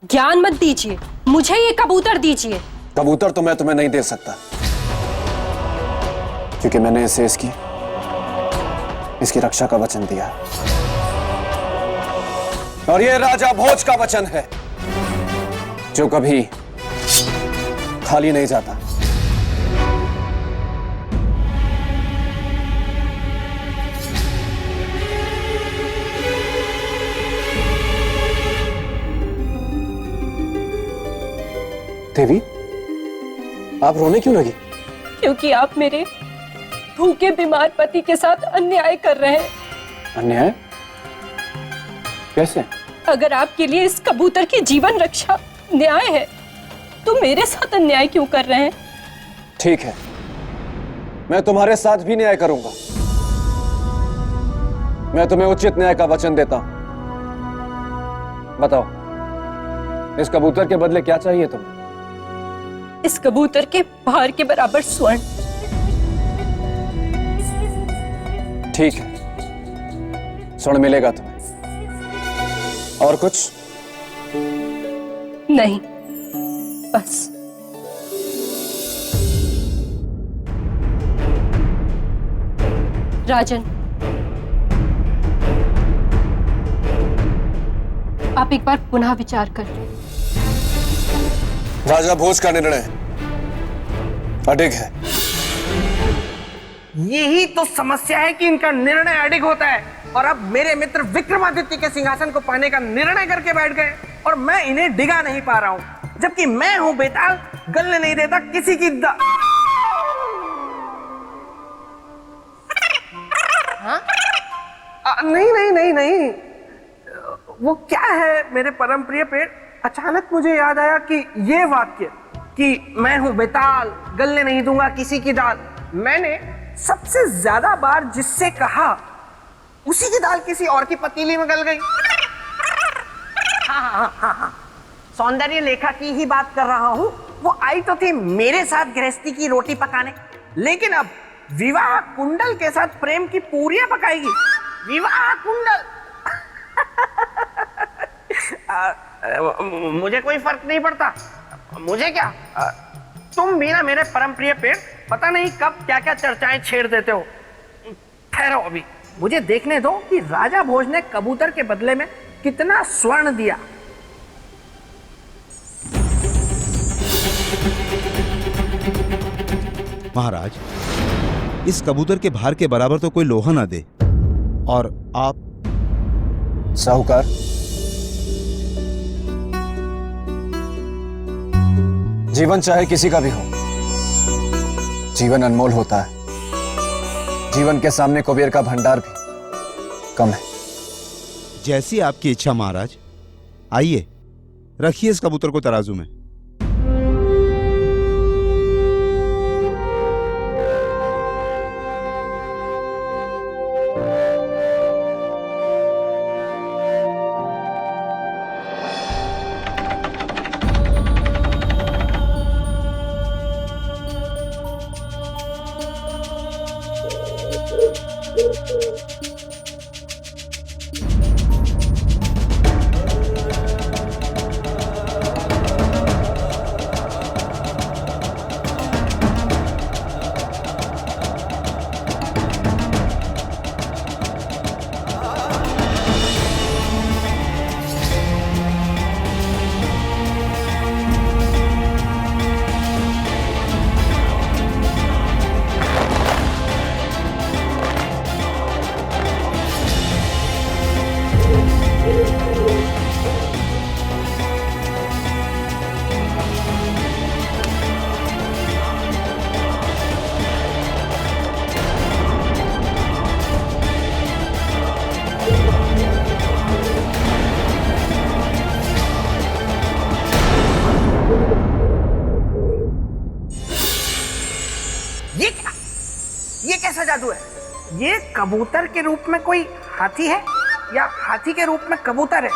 ज्ञान मत दीजिए, मुझे ये कबूतर दीजिए। कबूतर तो मैं तुम्हें नहीं दे सकता, क्योंकि मैंने इसे इसकी रक्षा का वचन दिया, और ये राजा भोज का वचन है जो कभी खाली नहीं जाता। देवी, आप रोने क्यों लगी? क्योंकि आप मेरे भूखे बीमार पति के साथ अन्याय कर रहे हैं। अन्याय? कैसे? अगर आपके लिए इस कबूतर की जीवन रक्षा न्याय है, तो मेरे साथ अन्याय क्यों कर रहे हैं? ठीक है, मैं तुम्हारे साथ भी न्याय करूंगा। मैं तुम्हें उचित न्याय का वचन देता हूं। बताओ, इस कबूतर के बदले क्या चाहिए तुम्हें? इस कबूतर के भार के बराबर स्वर्ण। ठीक है, स्वर्ण मिलेगा तुम्हें। और कुछ? नहीं, बस। राजन, आप एक बार पुनः विचार कर लें। राजा भोज का निर्णय अडिग है। यही तो समस्या है कि इनका निर्णय अडिग होता है, और अब मेरे मित्र विक्रमादित्य के सिंहासन को पाने का निर्णय करके बैठ गए, और मैं इन्हें डिगा नहीं पा रहा हूं, जबकि मैं हूं बेताल, गलने नहीं देता किसी की हाँ? नहीं नहीं नहीं नहीं, वो क्या है मेरे परम प्रिय पेड़? अचानक मुझे याद आया कि ये वाक्य कि मैं हूं बेताल, गलने नहीं दूंगा किसी की दाल, मैंने सबसे ज्यादा बार जिससे कहा उसी की दाल किसी और की पतीली में गल गई। हाँ, सौंदर्य लेखा की ही बात कर रहा हूं। वो आई तो थी मेरे साथ गृहस्थी की रोटी पकाने, लेकिन अब विवाह कुंडल के साथ प्रेम की पूरियां पकाएगी। विवाह कुंडल मुझे कोई फर्क नहीं पड़ता, मुझे क्या, तुम भी ना मेरे परम प्रिय पेड़, पता नहीं कब क्या क्या चर्चाएं छेड़ देते हो। ठहरो, अभी मुझे देखने दो कि राजा भोज ने कबूतर के बदले में कितना स्वर्ण दिया। महाराज, इस कबूतर के भार के बराबर तो कोई लोहा ना दे, और आप? साहूकार, जीवन चाहे किसी का भी हो, जीवन अनमोल होता है। जीवन के सामने कुबेर का भंडार भी कम है। जैसी आपकी इच्छा महाराज। आइए, रखिए इस कबूतर को तराजू में। ये कैसा जादू है? ये कबूतर के रूप में कोई हाथी है या हाथी के रूप में कबूतर है?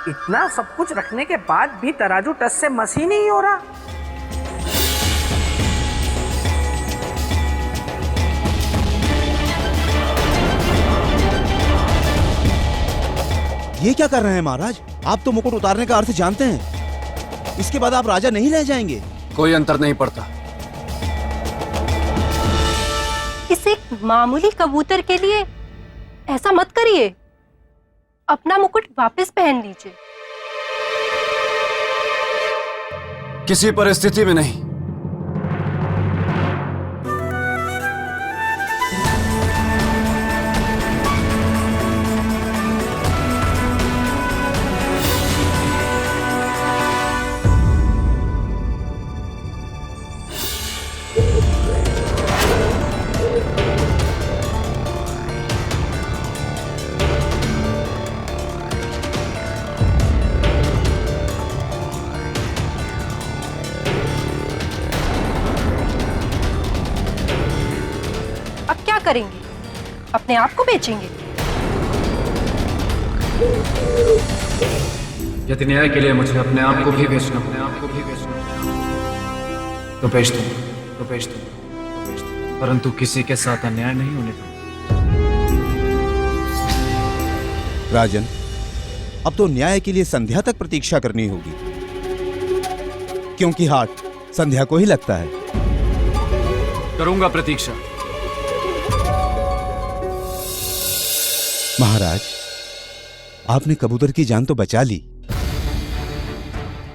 इतना सब कुछ रखने के बाद भी तराजू टस से मस ही नहीं हो रहा। ये क्या कर रहे हैं महाराज? आप तो मुकुट उतारने का अर्थ जानते हैं। इसके बाद आप राजा नहीं रह जाएंगे। कोई अंतर नहीं पड़ता। इस एक मामूली कबूतर के लिए ऐसा मत करिए। अपना मुकुट वापस पहन लीजिए। किसी परिस्थिति में नहीं। अब क्या करेंगे? अपने आप को बेचेंगे? यदि न्याय के लिए मुझे अपने आप को भी बेचना तो बेच दूं, परंतु किसी के साथ अन्याय नहीं होने दूंगा। राजन, अब तो न्याय के लिए संध्या तक प्रतीक्षा करनी होगी, क्योंकि हाट संध्या को ही लगता है। करूंगा प्रतीक्षा। महाराज, आपने कबूतर की जान तो बचा ली।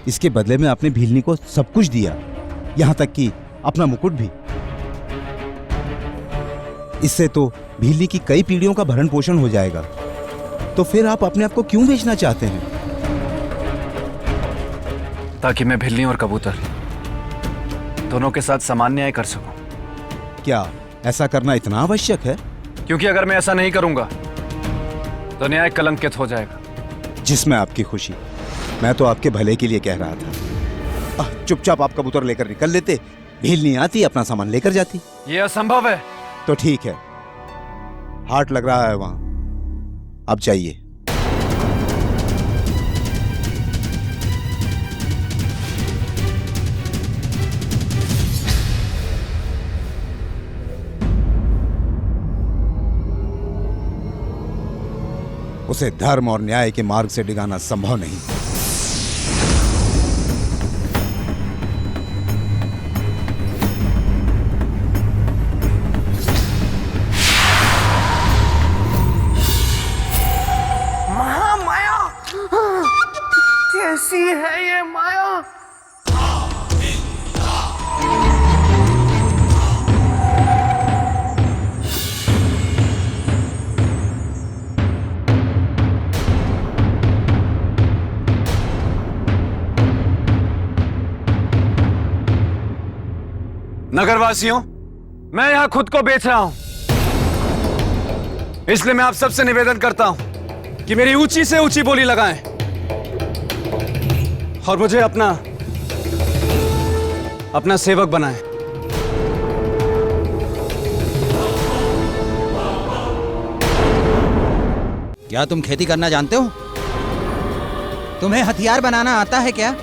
इसके बदले में आपने भीलनी को सब कुछ दिया, यहां तक कि अपना मुकुट भी। इससे तो भीलनी की कई पीढ़ियों का भरण पोषण हो जाएगा। तो फिर आप अपने आप को क्यों बेचना चाहते हैं? ताकि मैं भिल्ली और कबूतर दोनों के साथ समान न्याय कर सकूं। क्या ऐसा करना इतना आवश्यक है? क्योंकि अगर मैं ऐसा नहीं करूंगा तो न्याय कलंकित हो जाएगा। जिसमें आपकी खुशी, मैं तो आपके भले के लिए कह रहा था। चुपचाप आप कबूतर लेकर निकल लेते, भीलनी आती, अपना सामान लेकर जाती। यह असंभव है। तो ठीक है, हाट लग रहा है वहां, अब जाइए। उसे धर्म और न्याय के मार्ग से डिगाना संभव नहीं। महामाया, कैसी है ये माया? नगरवासियों, मैं यहां खुद को बेच रहा हूं, इसलिए मैं आप सबसे निवेदन करता हूं कि मेरी ऊंची से ऊंची बोली लगाएं और मुझे अपना सेवक बनाएं। क्या तुम खेती करना जानते हो? तुम्हें हथियार बनाना आता है क्या?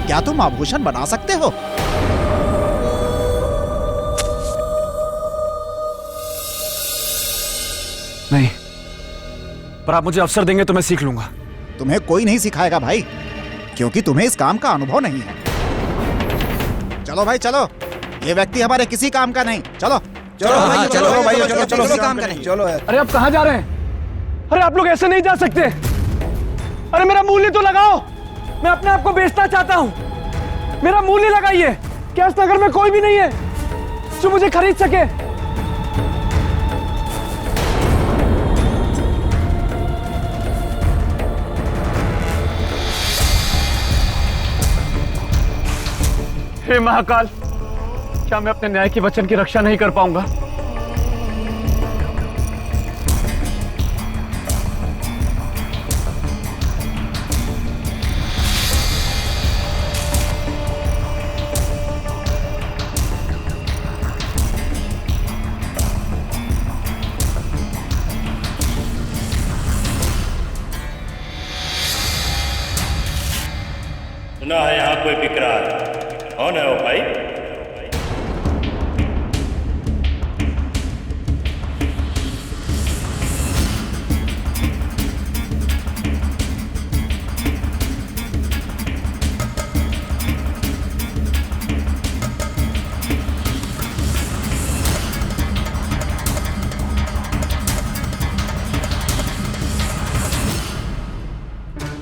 क्या तुम आभूषण बना सकते हो? नहीं, पर आप मुझे अवसर देंगे तो मैं सीख लूंगा। तुम्हें कोई नहीं सिखाएगा भाई, क्योंकि तुम्हें इस काम का अनुभव नहीं है। चलो भाई चलो, ये व्यक्ति हमारे किसी काम का नहीं। चलो चलो भाई, चलो भाई, चलो चलो, किसी काम का नहीं। चलो। अरे आप कहां जा रहे हैं? अरे आप लोग ऐसे नहीं जा सकते। अरे मेरा मूल्य तो लगाओ, मैं अपने आप को बेचना चाहता हूं। मेरा मूल्य लगाइए। क्या इस नगर में कोई भी नहीं है जो मुझे खरीद सके? हे महाकाल, क्या मैं अपने न्याय के वचन की रक्षा नहीं कर पाऊंगा? सुना है यहाँ कोई विकराल? कौन है वो भाई?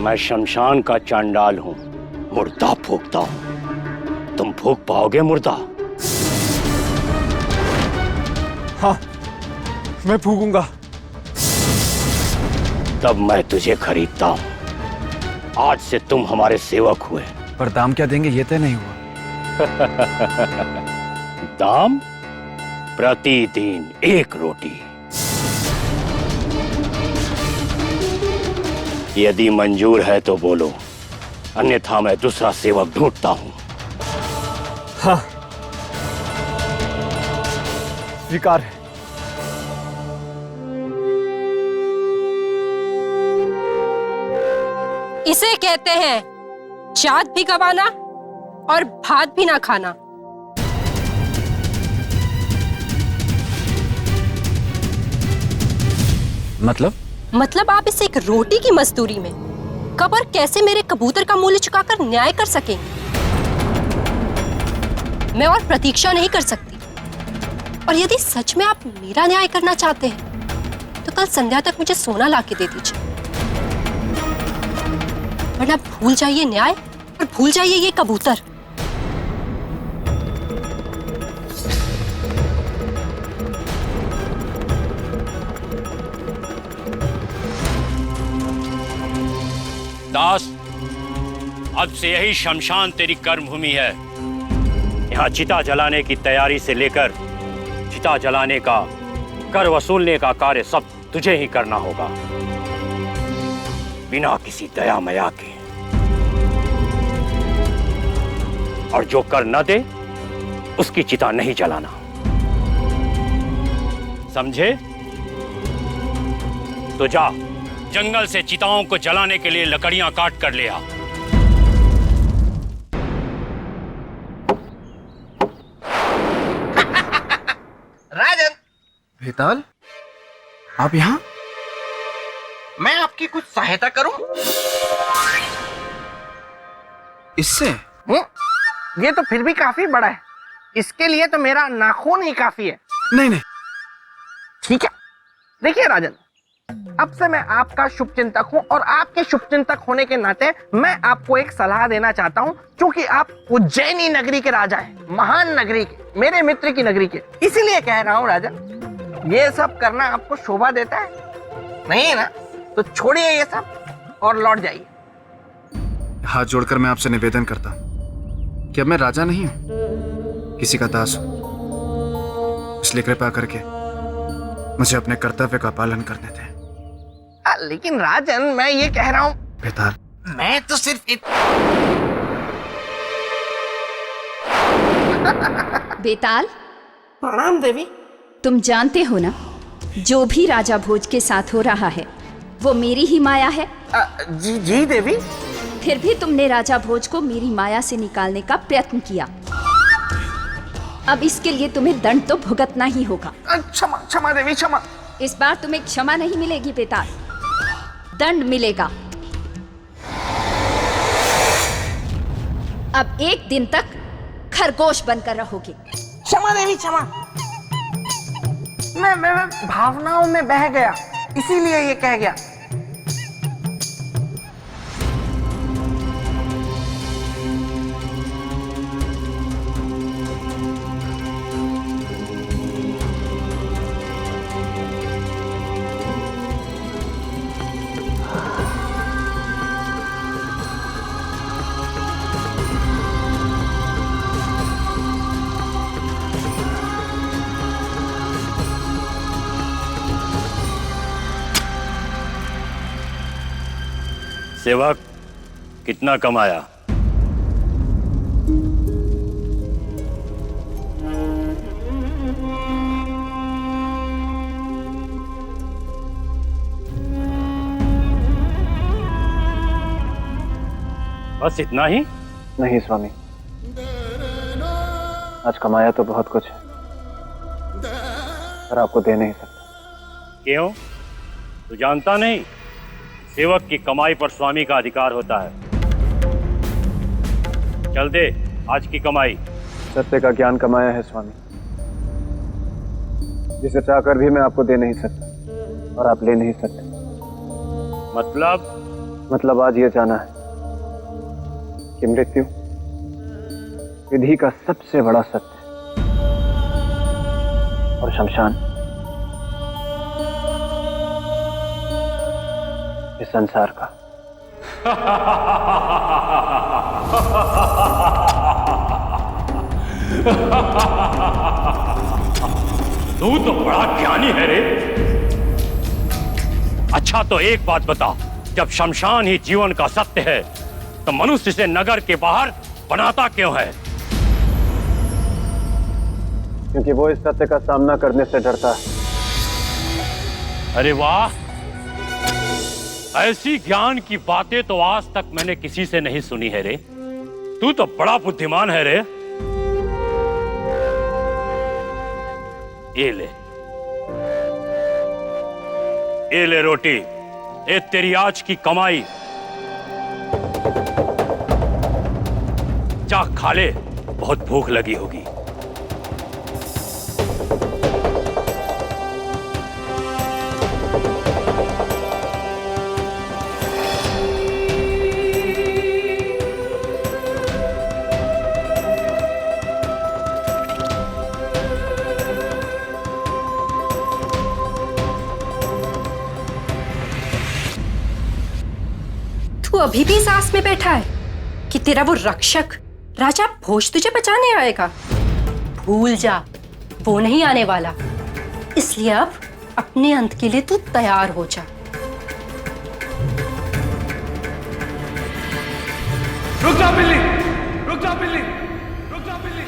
मैं शमशान का चांडाल हूं, मुर्दा फूंकता हूं। तुम फूंक पाओगे मुर्दा? हाँ, मैं फूकूंगा। तब मैं तुझे खरीदता हूं। आज से तुम हमारे सेवक हुए। पर दाम क्या देंगे ये तय नहीं हुआ। दाम? प्रतिदिन 1 रोटी। यदि मंजूर है तो बोलो, अन्यथा मैं दूसरा सेवक ढूंढता हूं। हाँ, स्वीकार है। इसे कहते हैं जात भी गवाना और भात भी ना खाना। मतलब आप इस एक रोटी की मजदूरी में कब और कैसे मेरे कबूतर का मूल्य चुकाकर न्याय कर सकेंगे? मैं और प्रतीक्षा नहीं कर सकती। और यदि सच में आप मेरा न्याय करना चाहते हैं तो कल संध्या तक मुझे सोना लाके दे दीजिए, वरना भूल जाइए न्याय और भूल जाइए ये कबूतर। दास, अब से यही शमशान तेरी कर्मभूमि है। यहाँ चिता जलाने की तैयारी से लेकर चिता जलाने का, कर वसूलने का कार्य सब तुझे ही करना होगा, बिना किसी दया मया के। और जो कर न दे उसकी चिता नहीं जलाना, समझे? तो जा, जंगल से चिताओं को जलाने के लिए लकड़ियां काट कर ले आ। राजन, बेताल, आप यहाँ? मैं आपकी कुछ सहायता करूं? इससे? ये तो फिर भी काफी बड़ा है। इसके लिए तो मेरा नाखून ही काफी है। नहीं। ठीक है, देखिए राजन, अब से मैं आपका शुभचिंतक हूं और आपके शुभचिंतक होने के नाते मैं आपको एक सलाह देना चाहता हूं, क्योंकि आप उज्जैनी नगरी के राजा हैं, महान नगरी के, मेरे मित्र की नगरी के। इसीलिए कह रहा हूं राजन, ये सब करना आपको शोभा देता है? नहीं ना? तो छोड़िए ये सब और लौट जाइए। हाथ जोड़कर मैं आपसे निवेदन करता हूं कि अब मैं राजा नहीं हूं, किसी का दास हूं। इसलिए कृपा करके मुझे अपने कर्तव्य का पालन करने दें। लेकिन राजन, मैं ये कह रहा हूं, बेताल, मैं तो सिर्फ बेताल, प्रणाम देवी। तुम जानते हो ना, जो भी राजा भोज के साथ हो रहा है वो मेरी ही माया है। जी देवी। फिर भी तुमने राजा भोज को मेरी माया से निकालने का प्रयत्न किया। अब इसके लिए तुम्हें दंड तो भुगतना ही होगा। क्षमा देवी, क्षमा। इस बार तुम्हें क्षमा नहीं मिलेगी बेताल, दंड मिलेगा। अब 1 दिन तक खरगोश बनकर रहोगे। क्षमा देवी, क्षमा। मैं भावनाओं में बह गया, इसीलिए ये कह गया। सेवक, कितना कमाया? बस इतना ही? नहीं स्वामी, आज कमाया तो बहुत कुछ है, पर आपको दे नहीं सकता। क्यों? तू जानता नहीं, सेवक की कमाई पर स्वामी का अधिकार होता है। चल दे आज की कमाई। सत्य का ज्ञान कमाया है स्वामी, जिसे चाहकर भी मैं आपको दे नहीं सकता और आप ले नहीं सकते। मतलब मतलब आज ये जाना है कि मृत्यु विधि का सबसे बड़ा सत्य और शमशान इस संसार का। तू तो बड़ा ज्ञानी है रे। अच्छा तो एक बात बता, जब शमशान ही जीवन का सत्य है तो मनुष्य से नगर के बाहर बनाता क्यों है? क्योंकि वो इस सत्य का सामना करने से डरता है। अरे वाह, ऐसी ज्ञान की बातें तो आज तक मैंने किसी से नहीं सुनी है रे। तू तो बड़ा बुद्धिमान है रे। ये ले रोटी, ये तेरी आज की कमाई। जा खा ले, बहुत भूख लगी होगी। तू अभी भी इस आस में बैठा है कि तेरा वो रक्षक राजा भोज तुझे बचाने आएगा? भूल जा, वो नहीं आने वाला। इसलिए अब अपने अंत के लिए तू तैयार हो जा। रुक जा बिल्ली, रुक जा बिल्ली, रुक जा बिल्ली।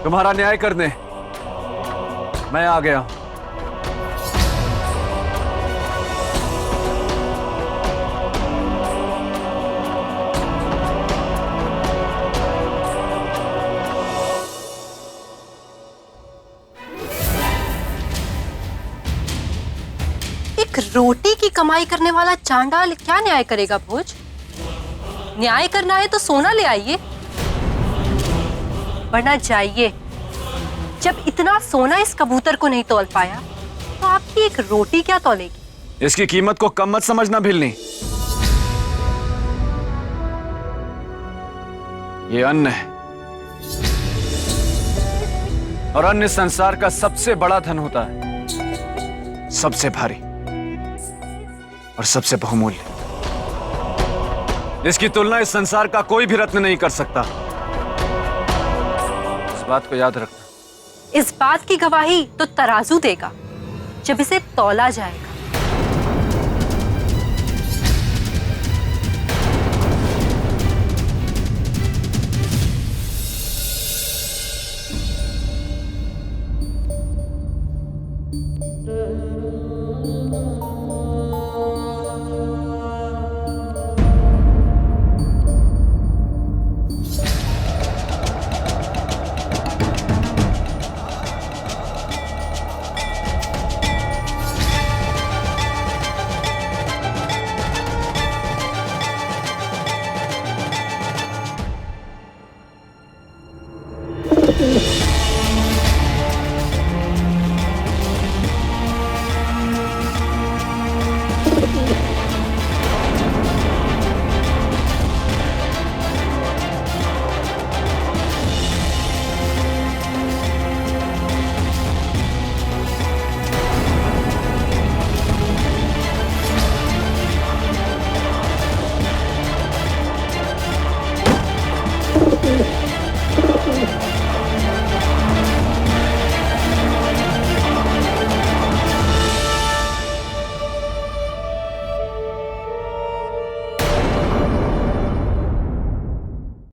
तुम्हारा न्याय करने मैं आ गया। एक रोटी की कमाई करने वाला चांडाल क्या न्याय करेगा भोज? न्याय करना है तो सोना ले आइए, वरना जाइए। जब इतना सोना इस कबूतर को नहीं तौल पाया तो आपकी एक रोटी क्या तौलेगी? इसकी कीमत को कम मत समझना भिलनी। ये अन्न है और अन्न इस संसार का सबसे बड़ा धन होता है, सबसे भारी और सबसे बहुमूल्य। इसकी तुलना इस संसार का कोई भी रत्न नहीं कर सकता। इस बात को याद रखना। इस बात की गवाही तो तराजू देगा जब इसे तौला जाएगा।